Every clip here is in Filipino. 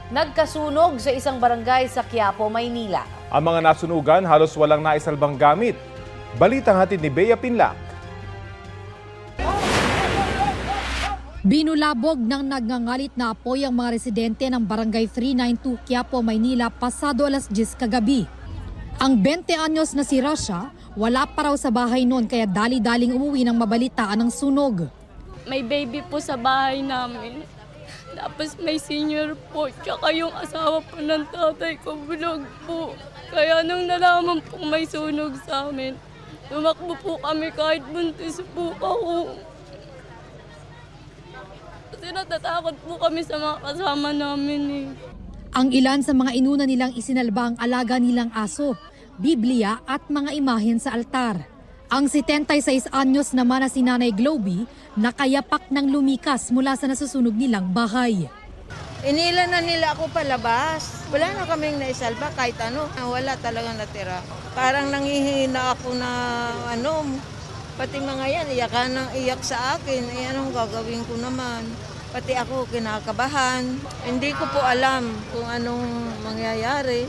Nagkasunog sa isang barangay sa Quiapo, Maynila. Ang mga nasunugan halos walang naisalbang gamit. Balitang hatid ni Bea Pinlac. Binulabog ng nagngangalit na apoy ang mga residente ng Barangay 392 Quiapo, Maynila pasado alas 10 kagabi. Ang 20 anyos na si Rasha, wala pa raw sa bahay noon kaya dali-daling umuwi ng mabalitaan ng sunog. May baby po sa bahay namin. Tapos may senior po, tsaka yung asawa po ng tatay ko, bulag po. Kaya nung nalaman po may sunog sa amin, tumakbo po kami kahit buntis po ako. Kasi natatakot po kami sa mga kasama namin eh. Ang ilan sa mga inuna nilang isinalba ang alaga nilang aso, Biblia at mga imahen sa altar. Ang 76 anyos naman na si Nanay Globy, nakayapak ng lumikas mula sa nasusunog nilang bahay. Inila na nila ako palabas. Wala na kaming naisalba kahit ano. Wala talagang natira. Parang nangihina ako na pati mga yan, iyakan ng iyak sa akin. Anong gagawin ko naman? Pati ako kinakabahan. Hindi ko po alam kung anong mangyayari.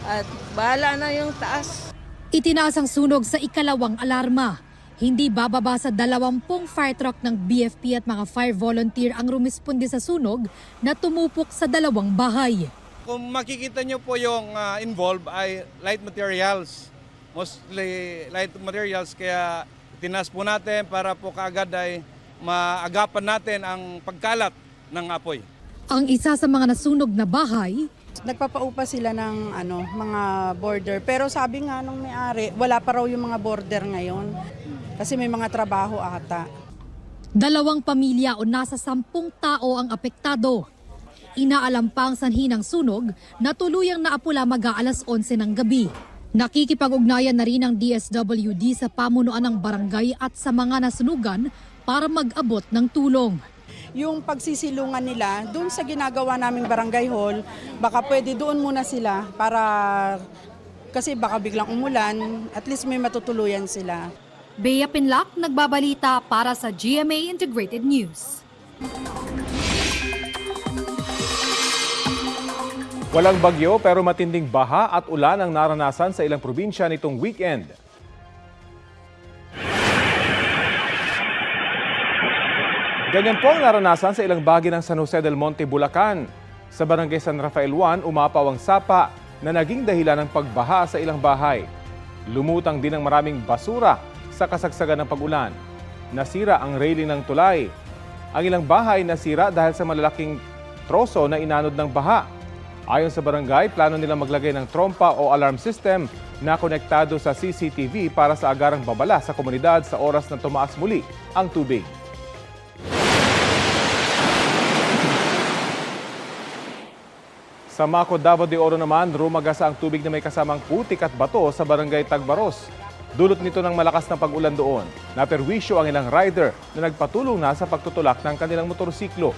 At bahala na yung taas. Itinaas ang sunog sa ikalawang alarma. Hindi bababa sa 20 fire truck ng BFP at mga fire volunteer ang rumisponde sa sunog na tumupok sa 2 bahay. Kung makikita nyo po yung involved ay light materials. Mostly light materials kaya tinas po natin para po kaagad ay maagapan natin ang pagkalat ng apoy. Ang isa sa mga nasunog na bahay, nagpapaupa sila ng mga border. Pero sabi nga nung may-ari, wala pa raw yung mga border ngayon. Kasi may mga trabaho ata. 2 pamilya o nasa 10 tao ang apektado. Inaalam pa ang sanhi ng sunog na tuluyang naapula mag-aalas 11 ng gabi. Nakikipag-ugnayan na rin ang DSWD sa pamunuan ng barangay at sa mga nasunugan para mag-abot ng tulong. Yung pagsisilungan nila, doon sa ginagawa naming barangay hall, baka pwede doon muna sila para kasi baka biglang umulan, at least may matutuluyan sila. Bea Pinlac, nagbabalita para sa GMA Integrated News. Walang bagyo pero matinding baha at ulan ang naranasan sa ilang probinsya nitong weekend. Ganyan po ang naranasan sa ilang bahagi ng San Jose del Monte, Bulacan. Sa Barangay San Rafael 1, umapaw ang sapa na naging dahilan ng pagbaha sa ilang bahay. Lumutang din ang maraming basura sa kasagsagan ng pag-ulan. Nasira ang railing ng tulay. Ang ilang bahay nasira dahil sa malalaking troso na inanod ng baha. Ayon sa barangay, plano nilang maglagay ng trompa o alarm system na konektado sa CCTV para sa agarang babala sa komunidad sa oras na tumaas muli ang tubig. Sa Maco, Davao de Oro naman, rumagasa ang tubig na may kasamang putik at bato sa barangay Tagbaros. Dulot nito ng malakas na pag-ulan doon. Naperwisyo ang ilang rider na nagpatulong na sa pagtutulak ng kanilang motorsiklo.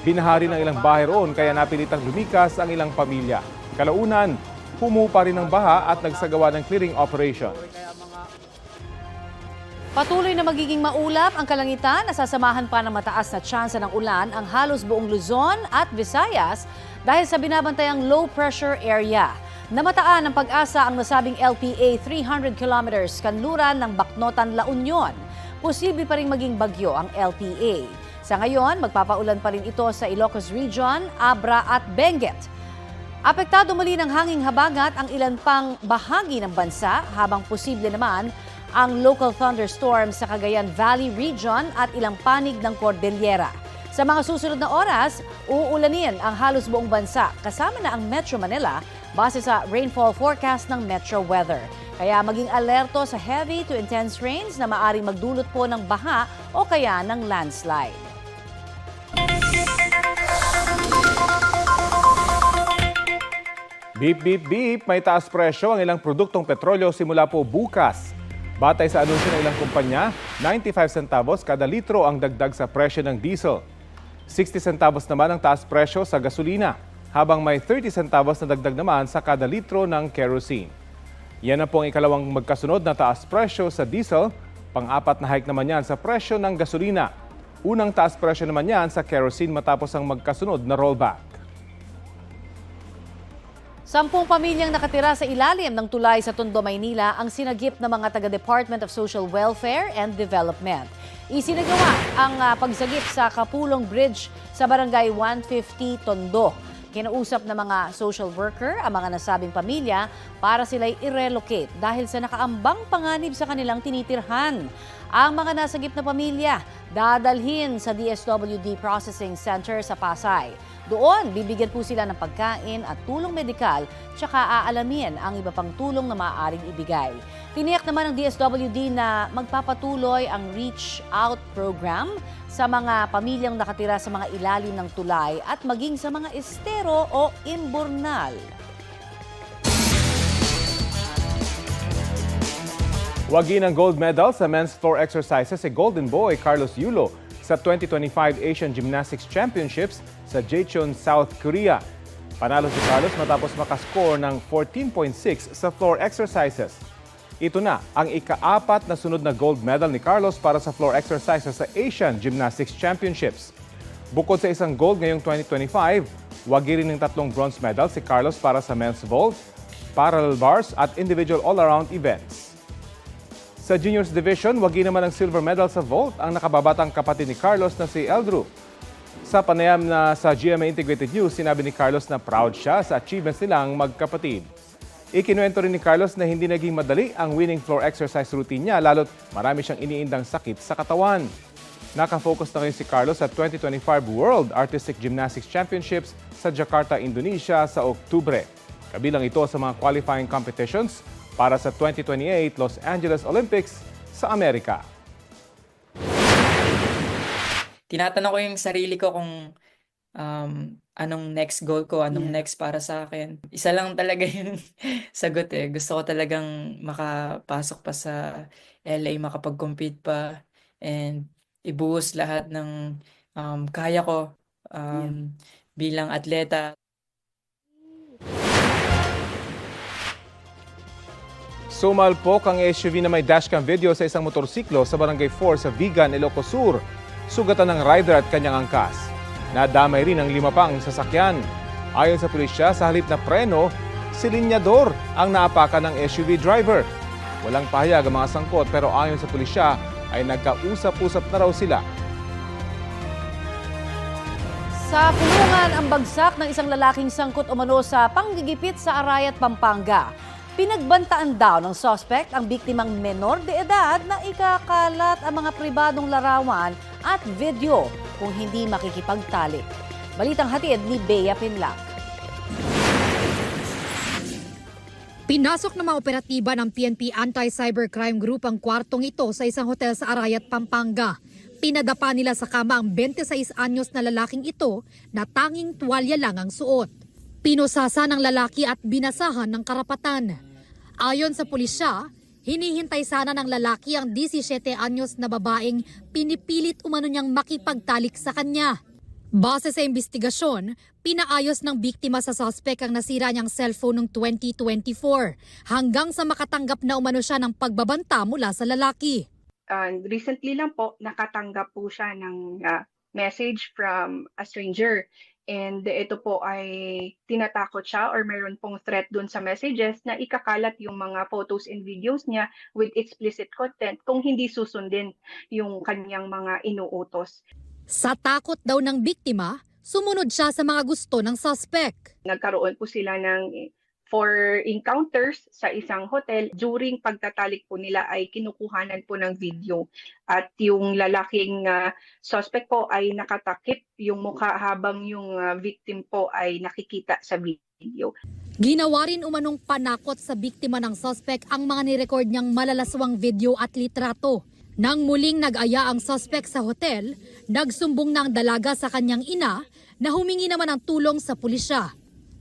Binahari ng ilang bahay roon kaya napilitang lumikas ang ilang pamilya. Kalaunan, humupa rin ang baha at nagsagawa ng clearing operation. Patuloy na magiging maulap ang kalangitan, nasasamahan pa ng mataas na tsansa ng ulan ang halos buong Luzon at Visayas dahil sa binabantayang low pressure area. Namataan ng pag-asa ang nasabing LPA 300 kilometers kanluran ng Bacnotan, La Union. Posible pa rin maging bagyo ang LPA. Sa ngayon, magpapaulan pa rin ito sa Ilocos Region, Abra at Benguet. Apektado muli ng hanging habagat ang ilan pang bahagi ng bansa habang posible naman ang local thunderstorms sa Cagayan Valley Region at ilang panig ng Cordillera. Sa mga susunod na oras, uulanin ang halos buong bansa kasama na ang Metro Manila base sa rainfall forecast ng Metro Weather. Kaya maging alerto sa heavy to intense rains na maaring magdulot po ng baha o kaya ng landslide. Beep, beep, beep, may taas presyo ang ilang produktong petrolyo simula po bukas. Batay sa anunsyo ng ilang kumpanya, 95 centavos kada litro ang dagdag sa presyo ng diesel. 60 centavos naman ang taas presyo sa gasolina, habang may 30 centavos na dagdag naman sa kada litro ng kerosene. Yan na po ang ikalawang magkasunod na taas presyo sa diesel, pang-apat na hike naman yan sa presyo ng gasolina. Unang taas presyo naman yan sa kerosene matapos ang magkasunod na rollback. 10 pamilyang nakatira sa ilalim ng tulay sa Tondo, Maynila ang sinagip ng mga taga-Department of Social Welfare and Development. Isinagawa ang pagsagip sa Kapulong Bridge sa Barangay 150, Tondo. Kinausap ng mga social worker ang mga nasabing pamilya para sila'y i-relocate dahil sa nakaambang panganib sa kanilang tinitirhan. Ang mga nasagip na pamilya dadalhin sa DSWD Processing Center sa Pasay. Doon, bibigyan po sila ng pagkain at tulong medikal, tsaka aalamin ang iba pang tulong na maaaring ibigay. Tiniyak naman ng DSWD na magpapatuloy ang Reach Out program sa mga pamilyang nakatira sa mga ilalim ng tulay at maging sa mga estero o imburnal. Wagi ng gold medal sa men's floor exercises si Golden Boy Carlos Yulo sa 2025 Asian Gymnastics Championships sa Jecheon, South Korea. Panalo si Carlos matapos makascore ng 14.6 sa floor exercises. Ito na ang ika-4 na sunod na gold medal ni Carlos para sa floor exercises sa Asian Gymnastics Championships. Bukod sa isang gold ngayong 2025, wagi rin ng 3 bronze medal si Carlos para sa men's vault, parallel bars at individual all-around events. Sa juniors division, wagi naman ng silver medal sa vault ang nakababatang kapatid ni Carlos na si Eldrew. Sa panayam na sa GMA Integrated News, sinabi ni Carlos na proud siya sa achievements nilang magkapatid. Ikinuwento rin ni Carlos na hindi naging madali ang winning floor exercise routine niya lalo't marami siyang iniindang sakit sa katawan. Nakafocus na ngayon si Carlos sa 2025 World Artistic Gymnastics Championships sa Jakarta, Indonesia sa Oktubre. Kabilang ito sa mga qualifying competitions para sa 2028 Los Angeles Olympics sa Amerika. Tinatanong ko yung sarili ko kung anong next goal ko, anong next para sa akin. Isa lang talaga yung sagot eh. Gusto ko talagang makapasok pa sa LA, makapag-compete pa, and ibuhos lahat ng kaya ko bilang atleta. Sumalpok ang SUV na may dashcam video sa isang motorsiklo sa Barangay 4 sa Vigan, Ilocos Sur. Sugatan ng rider at kanyang angkas. Nadamay rin ang 5 pang sasakyan. Ayon sa pulisya, sa halip na preno, si linyador ang naapakan ng SUV driver. Walang pahayag ang mga sangkot pero ayon sa pulisya ay nagkausap-usap na raw sila. Sa kulungan ang bagsak ng isang lalaking sangkot umano sa panggigipit sa Arayat, Pampanga. Pinagbantaan daw ng suspect ang biktimang menor de edad na ikakalat ang mga pribadong larawan at video kung hindi makikipagtalik. Balitang hatid ni Bea Pinlac. Pinasok ng mga operatiba ng PNP Anti-Cybercrime Group ang kwartong ito sa isang hotel sa Arayat, Pampanga. Pinadapa nila sa kama ang 26 anyos na lalaking ito na tanging tuwalya lang ang suot. Pinusasa ng lalaki at binasahan ng karapatan. Ayon sa pulisya, hinihintay sana ng lalaki ang 17 anyos na babaeng pinipilit umano niyang makipagtalik sa kanya. Base sa investigasyon, pinaayos ng biktima sa suspect ang nasira niyang cellphone noong 2024 hanggang sa makatanggap na umano siya ng pagbabanta mula sa lalaki. Recently lang po, nakatanggap po siya ng message from a stranger. And ito po ay tinatakot siya or mayroon pong threat dun sa messages na ikakalat yung mga photos and videos niya with explicit content kung hindi susundin yung kanyang mga inuutos. Sa takot daw ng biktima, sumunod siya sa mga gusto ng suspect. Nagkaroon po sila ng 4 encounters sa isang hotel. During pagtatalik po nila ay kinukuhanan po ng video. At yung lalaking suspect po ay nakatakip yung mukha habang yung victim po ay nakikita sa video. Ginawa rin umanong panakot sa biktima ng suspect ang mga nirecord niyang malalaswang video at litrato. Nang muling nag-aya ang suspect sa hotel, nagsumbong na ang dalaga sa kanyang ina na humingi naman ng tulong sa pulisya.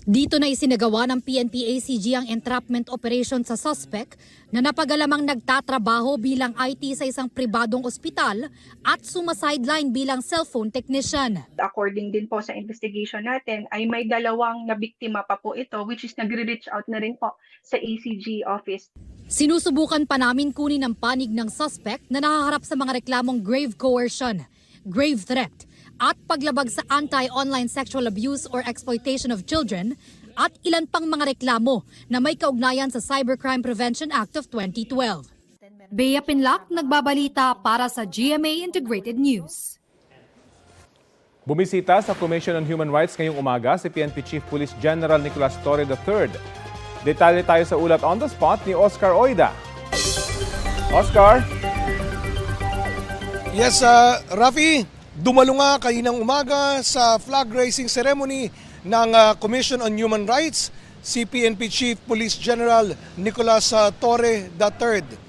Dito na isinagawa ng PNP ACG ang entrapment operation sa suspect na napagalamang nagtatrabaho bilang IT sa isang pribadong ospital at sumasideline bilang cellphone technician. According din po sa investigation natin ay may 2 na biktima pa po ito which is nagre-reach out na rin po sa ACG office. Sinusubukan pa namin kunin ang panig ng suspect na nakaharap sa mga reklamong grave coercion, grave threat, at paglabag sa anti-online sexual abuse or exploitation of children at ilan pang mga reklamo na may kaugnayan sa Cybercrime Prevention Act of 2012. Bea Pinlac, nagbabalita para sa GMA Integrated News. Bumisita sa Commission on Human Rights ngayong umaga si PNP Chief Police General Nicolas Torre III. Detalye tayo sa ulat on the spot ni Oscar Oida. Oscar? Yes, Rafi, dumalo nga kaninang umaga sa flag raising ceremony ng Commission on Human Rights si PNP Chief Police General Nicolas Torre III.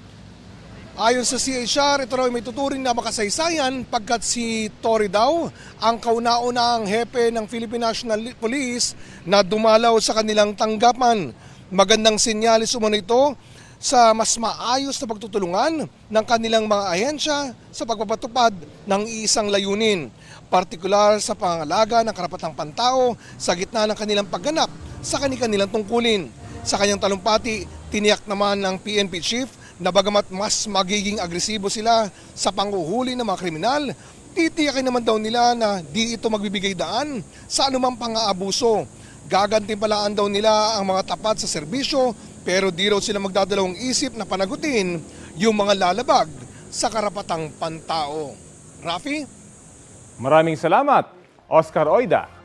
Ayon sa CHR, ito raw may tuturing na makasaysayan pagkat si Torre daw ang kauna-unahang hepe ng Philippine National Police na dumalaw sa kanilang tanggapan. Magandang sinyalis umano ito sa mas maayos na pagtutulungan ng kanilang mga ahensya sa pagpapatupad ng isang layunin, partikular sa pangangalaga ng karapatang pantao sa gitna ng kanilang pagganap sa kanilang tungkulin. Sa kanyang talumpati, tiniyak naman ng PNP Chief na bagamat mas magiging agresibo sila sa panghuhuli ng mga kriminal, titiyakin naman daw nila na di ito magbibigay daan sa anumang pang-aabuso. Gagantimpalaan daw nila ang mga tapat sa serbisyo, pero di raw sila magdadalawang isip na panagutin yung mga lalabag sa karapatang pantao. Rafi? Maraming salamat, Oscar Oida.